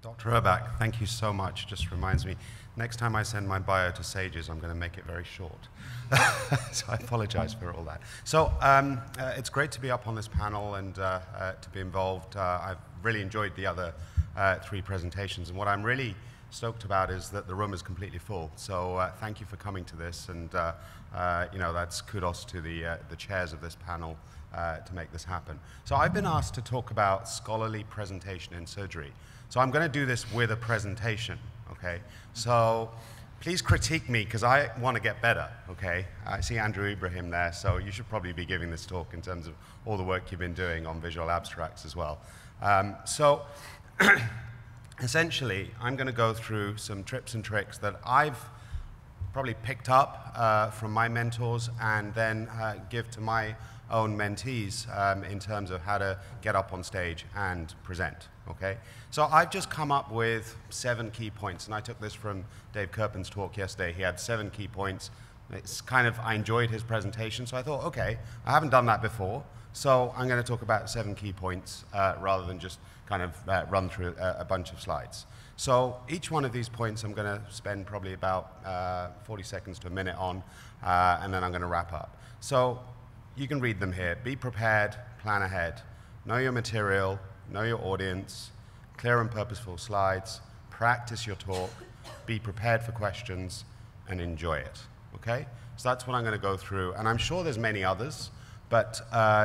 Dr. Urbach, thank you so much. Just reminds me, next time I send my bio to Sages, I'm going to make it very short. So I apologize for all that. So it's great to be up on this panel and to be involved. I've really enjoyed the other three presentations, and what I'm really stoked about is that the room is completely full. So thank you for coming to this, and you know, that's kudos to the chairs of this panel to make this happen. So I've been asked to talk about scholarly presentation in surgery. So I'm going to do this with a presentation, okay? So please critique me, because I want to get better, okay? I see Andrew Ibrahim there, so you should probably be giving this talk in terms of all the work you've been doing on visual abstracts as well. So essentially, I'm going to go through some tips and tricks that I've probably picked up from my mentors and then give to my own mentees in terms of how to get up on stage and present, okay? So I've just come up with 7 key points, and I took this from Dave Kirpin's talk yesterday. He had 7 key points. It's kind of, I enjoyed his presentation, so I thought, okay, I haven't done that before, so I'm going to talk about 7 key points rather than just kind of run through a bunch of slides. So each one of these points I'm going to spend probably about 40 seconds to a minute on, and then I'm going to wrap up. So you can read them here. Be prepared, plan ahead, know your material, know your audience, clear and purposeful slides, practice your talk, be prepared for questions, and enjoy it, okay? So that's what I'm going to go through, and I'm sure there's many others, but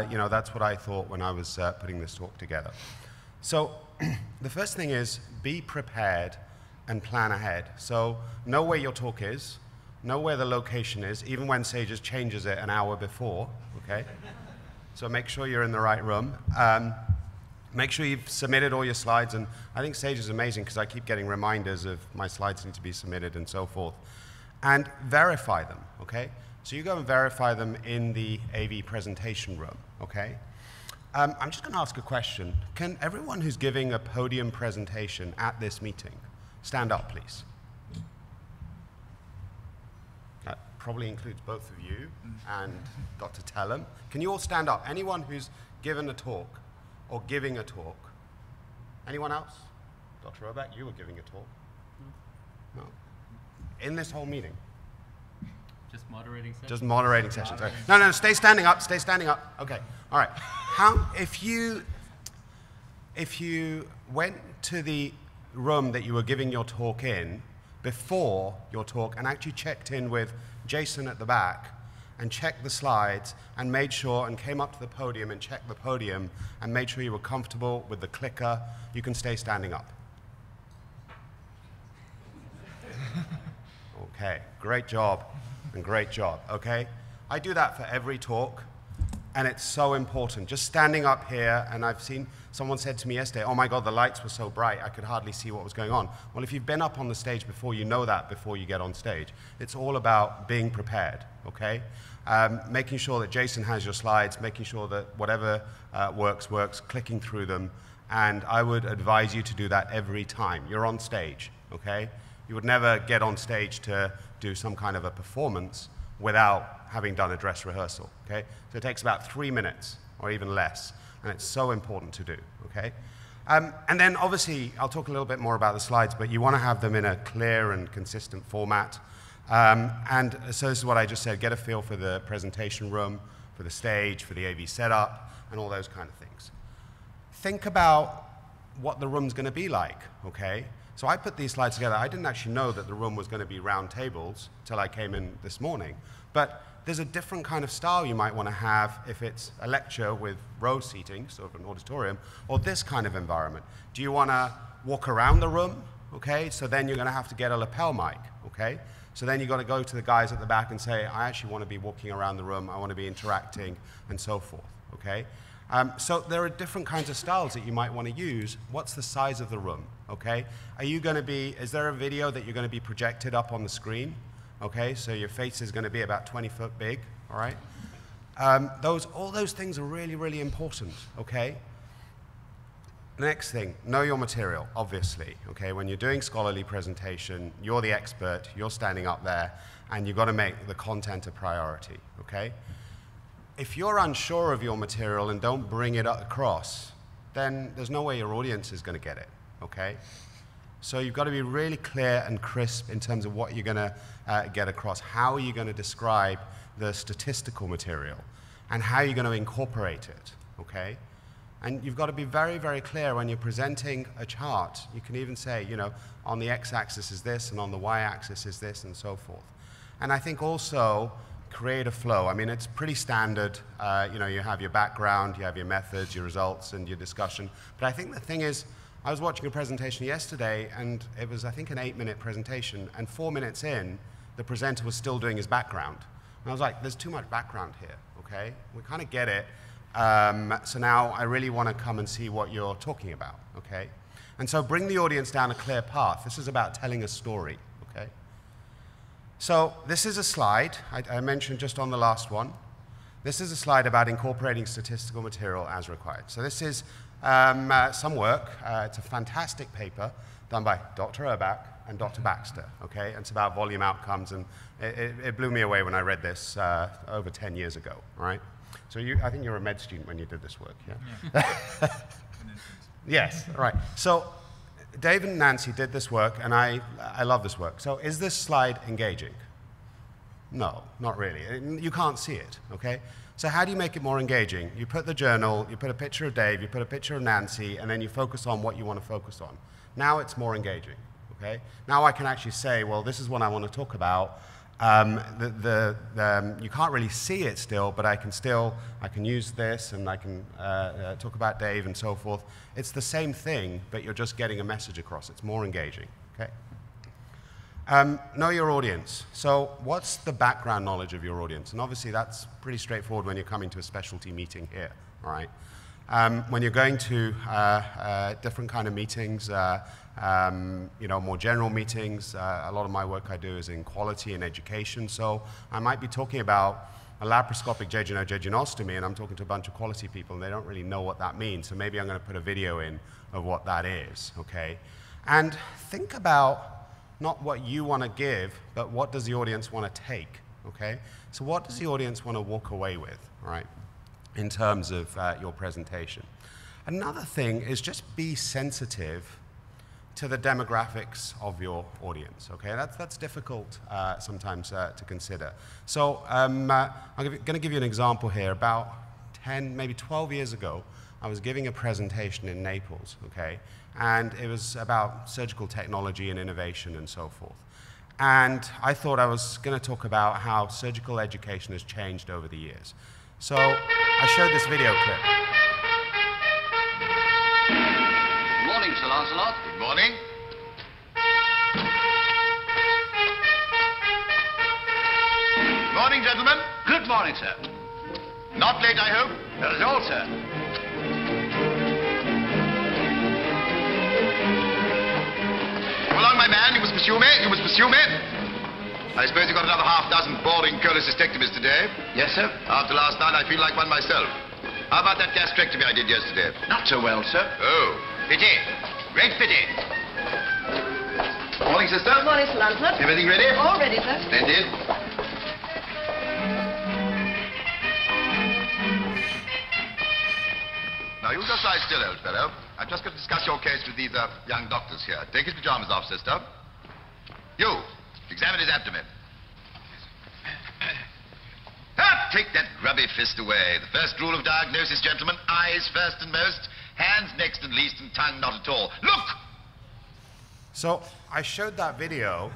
you know, that's what I thought when I was putting this talk together. So the first thing is be prepared and plan ahead. So know where your talk is, know where the location is, even when Sages changes it an hour before, okay? So make sure you're in the right room. Make sure you've submitted all your slides, and I think Sage is amazing because I keep getting reminders of my slides need to be submitted and so forth. And verify them, okay? So you go and verify them in the AV presentation room, okay? I'm just going to ask a question. Can everyone who's giving a podium presentation at this meeting stand up, please? That probably includes both of you and Dr. Tellem. Can you all stand up? Anyone who's given a talk or giving a talk? Anyone else? Dr. Urbach, you were giving a talk? No. In this whole meeting? Just moderating sessions? Just moderating sessions. Okay. No, no, stay standing up, stay standing up. Okay, all right. If you went to the room that you were giving your talk in before your talk and actually checked in with Jason at the back and checked the slides and made sure and came up to the podium and checked the podium and made sure you were comfortable with the clicker, you can stay standing up. Okay, great job. And great job, okay? I do that for every talk, and it's so important. Just standing up here, and I've seen, someone said to me yesterday, oh my God, the lights were so bright, I could hardly see what was going on. Well, if you've been up on the stage before, you know that before you get on stage. It's all about being prepared, okay? Making sure that Jason has your slides, making sure that whatever works, clicking through them, and I would advise you to do that every time you're on stage, okay? You would never get on stage to do some kind of a performance without having done a dress rehearsal, okay? So it takes about 3 minutes or even less, and it's so important to do, okay? And then obviously, I'll talk a little bit more about the slides, but you want to have them in a clear and consistent format. And so this is what I just said, get a feel for the presentation room, for the stage, for the AV setup, and all those kind of things. Think about what the room's going to be like, okay? So I put these slides together. I didn't actually know that the room was going to be round tables till I came in this morning. But there's a different kind of style you might want to have if it's a lecture with row seating, sort of an auditorium, or this kind of environment. Do you want to walk around the room? Okay, so then you're going to have to get a lapel mic, okay? So then you've got to go to the guys at the back and say, I actually want to be walking around the room, I want to be interacting, and so forth, okay? So there are different kinds of styles that you might want to use. What's the size of the room, okay? Are you going to be, is there a video that you're going to be projected up on the screen? Okay, so your face is going to be about 20 foot big, all right? All those things are really, really important, okay? The next thing, know your material, obviously, okay? When you're doing scholarly presentation, you're the expert, you're standing up there, and you've got to make the content a priority, okay? If you're unsure of your material and don't bring it across, then there's no way your audience is going to get it, okay? So you've got to be really clear and crisp in terms of what you're going to get across. How are you going to describe the statistical material? And how you're going to incorporate it, okay? And you've got to be very, very clear when you're presenting a chart. You can even say, you know, on the x-axis is this, and on the y-axis is this, and so forth. And I think also create a flow. I mean, it's pretty standard. You know, you have your background, you have your methods, your results, and your discussion. But I think the thing is, I was watching a presentation yesterday, and it was, I think, an 8-minute presentation, and 4 minutes in, the presenter was still doing his background. And I was like, there's too much background here, okay? We kind of get it. So now I really want to come and see what you're talking about, okay? And so bring the audience down a clear path. This is about telling a story, okay? So this is a slide I mentioned just on the last one. This is a slide about incorporating statistical material as required. So this is some work. It's a fantastic paper done by Dr. Urbach and Dr. Baxter, okay? And it's about volume outcomes, and it blew me away when I read this over 10 years ago, right? So I think you were a med student when you did this work, yeah? Yes, right. So Dave and Nancy did this work, and I love this work. So is this slide engaging? No, not really. You can't see it, okay? So how do you make it more engaging? You put the journal, you put a picture of Dave, you put a picture of Nancy, and then you focus on what you want to focus on. Now it's more engaging, okay? Now I can actually say, well, this is what I want to talk about. You can't really see it still, but I can use this, and I can talk about Dave and so forth. It's the same thing, but you're just getting a message across. It's more engaging, okay? Know your audience. So what's the background knowledge of your audience? And obviously that's pretty straightforward when you're coming to a specialty meeting here, all right? When you're going to different kind of meetings, you know, more general meetings, a lot of my work I do is in quality and education, so I might be talking about a laparoscopic jejunostomy, and I'm talking to a bunch of quality people, and they don't really know what that means, so maybe I'm going to put a video in of what that is, okay? And think about not what you want to give, but what does the audience want to take, okay? So what does the audience want to walk away with, all right, in terms of your presentation? Another thing is just be sensitive to the demographics of your audience, okay? That's difficult sometimes to consider. So I'm going to give you an example here. About 10, maybe 12 years ago, I was giving a presentation in Naples, okay? And it was about surgical technology and innovation and so forth. And I thought I was going to talk about how surgical education has changed over the years. So I showed this video clip. Good morning, Sir Lancelot. Good morning. Good morning, gentlemen. Good morning, sir. Not late, I hope? Not at all, sir. Come along, my man. You must pursue me. You must pursue me. I suppose you got another half-dozen boring cholecystectomies today? Yes, sir. After last night, I feel like one myself. How about that gastrectomy I did yesterday? Not so well, sir. Oh, pity. Great pity. Morning, sister. Good morning, Sir Lancelot. Everything ready? All ready, sir. Splendid. Now, you just lie still, old fellow. I've just got to discuss your case with these young doctors here. Take his pajamas off, sister. You, examine his abdomen. Take that grubby fist away. The first rule of diagnosis, gentlemen, eyes first and most, hands next and least, and tongue not at all. Look! So I showed that video,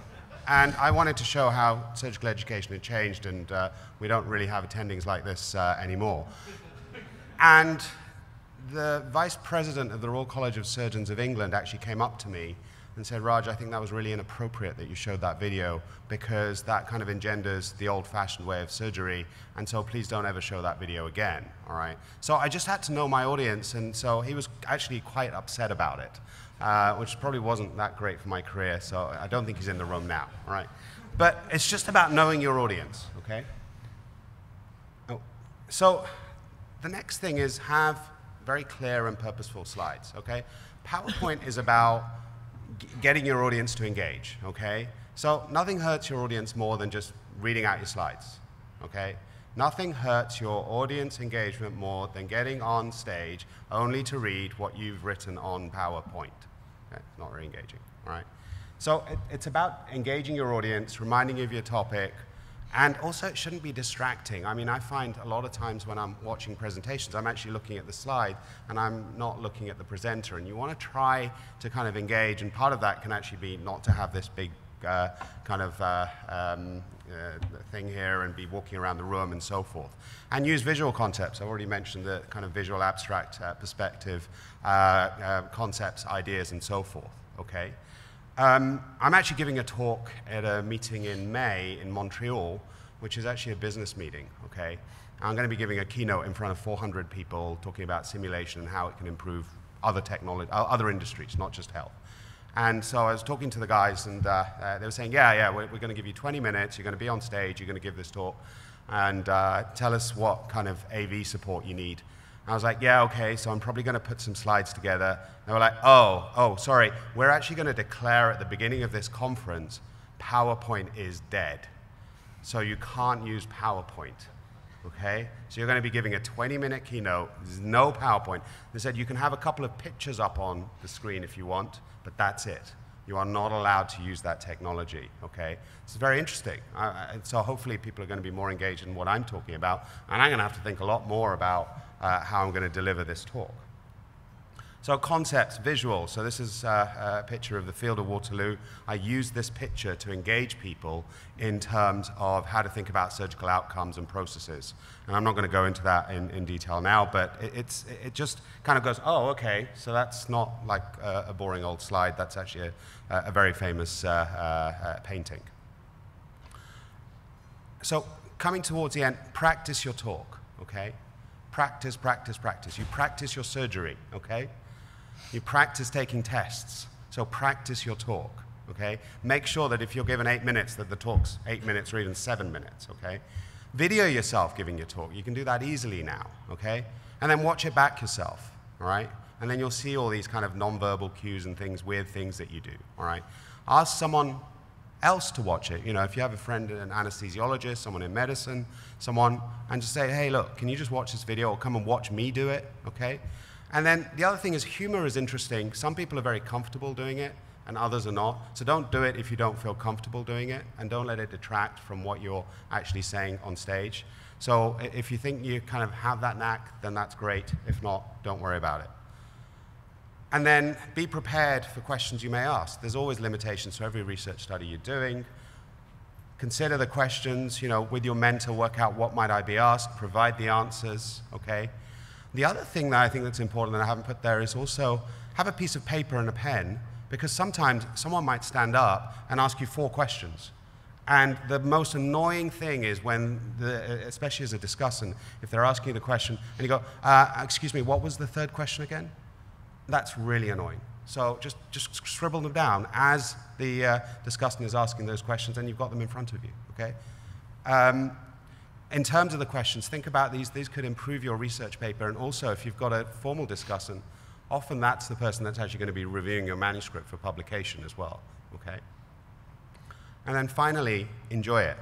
and I wanted to show how surgical education had changed, and we don't really have attendings like this anymore. And the vice president of the Royal College of Surgeons of England actually came up to me and said, Raj, I think that was really inappropriate that you showed that video, because that kind of engenders the old-fashioned way of surgery, and so please don't ever show that video again, all right? So I just had to know my audience, and so he was actually quite upset about it, which probably wasn't that great for my career, so I don't think he's in the room now, all right? But it's just about knowing your audience, okay? Oh. So the next thing is have very clear and purposeful slides, okay? PowerPoint is about getting your audience to engage, okay? So nothing hurts your audience more than just reading out your slides, okay? Nothing hurts your audience engagement more than getting on stage only to read what you've written on PowerPoint, Okay, not very engaging, all right? So it's about engaging your audience, reminding you of your topic, and also it shouldn't be distracting. I mean, I find a lot of times when I'm watching presentations, I'm actually looking at the slide and I'm not looking at the presenter, and you want to try to kind of engage, and part of that can actually be not to have this big thing here and be walking around the room and so forth. And use visual concepts. I've already mentioned the kind of visual abstract perspective, concepts, ideas, and so forth, okay? I'm actually giving a talk at a meeting in May in Montreal, which is actually a business meeting, okay? I'm going to be giving a keynote in front of 400 people talking about simulation and how it can improve other technology, other industries, not just health. And so I was talking to the guys, and they were saying, yeah, we're going to give you 20 minutes, you're going to be on stage, you're going to give this talk, and tell us what kind of AV support you need. And I was like, yeah, okay, so I'm probably going to put some slides together. They were like, oh, sorry, we're actually going to declare at the beginning of this conference, PowerPoint is dead. So you can't use PowerPoint, okay? So you're going to be giving a 20-minute keynote, there's no PowerPoint. They said you can have a couple of pictures up on the screen if you want, but that's it. You are not allowed to use that technology, okay? It's very interesting. So hopefully people are going to be more engaged in what I'm talking about, and I'm going to have to think a lot more about how I'm going to deliver this talk. So concepts, visuals. So this is a picture of the field of Waterloo. I use this picture to engage people in terms of how to think about surgical outcomes and processes. And I'm not going to go into that in detail now, but it just kind of goes, oh, okay, so that's not like a boring old slide. That's actually a very famous painting. So coming towards the end, practice your talk, okay? Practice, practice, practice. You practice your surgery, okay? You practice taking tests, so practice your talk, okay? Make sure that if you're given 8 minutes, that the talk's 8 minutes or even 7 minutes, okay? Video yourself giving your talk. You can do that easily now, okay? And then watch it back yourself, all right? And then you'll see all these kind of non-verbal cues and things, weird things that you do, all right? Ask someone else to watch it. You know, if you have a friend, an anesthesiologist, someone in medicine, someone, and just say, hey, look, can you just watch this video or come and watch me do it, okay? And then the other thing is humor is interesting. Some people are very comfortable doing it and others are not. So don't do it if you don't feel comfortable doing it, and don't let it detract from what you're actually saying on stage. So if you think you kind of have that knack, then that's great. If not, don't worry about it. And then be prepared for questions you may ask. There's always limitations to every research study you're doing. Consider the questions, you know, with your mentor, work out what might I be asked, provide the answers, okay? The other thing that I think that's important that I haven't put there is also have a piece of paper and a pen, because sometimes someone might stand up and ask you 4 questions. And the most annoying thing is when, especially as a discussant, if they're asking you the question and you go, excuse me, what was the 3rd question again? That's really annoying. So just scribble them down as the discussant is asking those questions, and you've got them in front of you, okay? In terms of the questions, think about these. These could improve your research paper, and also if you've got a formal discussant, often that's the person that's actually going to be reviewing your manuscript for publication as well, okay? And then finally, enjoy it.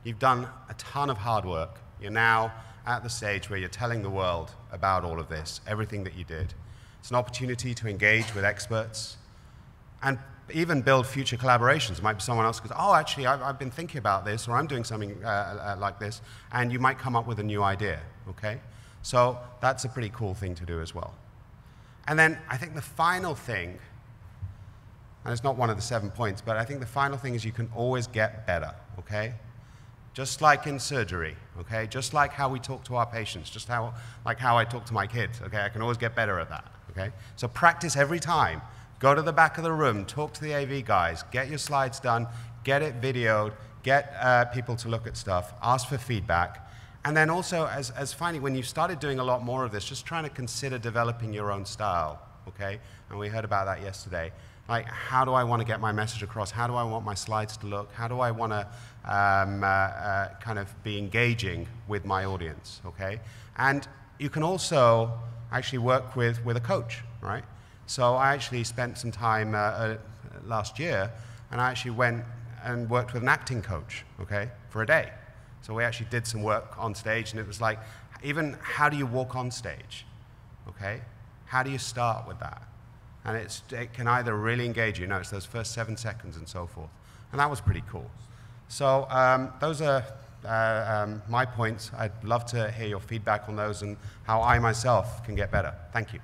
You've done a ton of hard work. You're now at the stage where you're telling the world about all of this, everything that you did. It's an opportunity to engage with experts and even build future collaborations. It might be someone else who goes, oh, actually, I've been thinking about this, or I'm doing something like this, and you might come up with a new idea, okay? So that's a pretty cool thing to do as well. And then I think the final thing, and it's not one of the 7 points, but I think the final thing is you can always get better, okay? Just like in surgery, okay? Just like how we talk to our patients, just like how I talk to my kids, okay? I can always get better at that, okay? So practice every time. Go to the back of the room, talk to the AV guys, get your slides done, get it videoed, get people to look at stuff, ask for feedback. And then also, as finally, when you've started doing a lot more of this, just trying to consider developing your own style, okay? And we heard about that yesterday. Like, how do I want to get my message across? How do I want my slides to look? How do I want to kind of be engaging with my audience, okay? And you can also actually work with a coach, right? So I actually spent some time last year, and I actually went and worked with an acting coach, okay, for a day. So we actually did some work on stage, and it was like, even how do you walk on stage, okay? How do you start with that? And it can either really engage you, it's those first 7 seconds and so forth. And that was pretty cool. So those are my points. I'd love to hear your feedback on those and how I myself can get better. Thank you.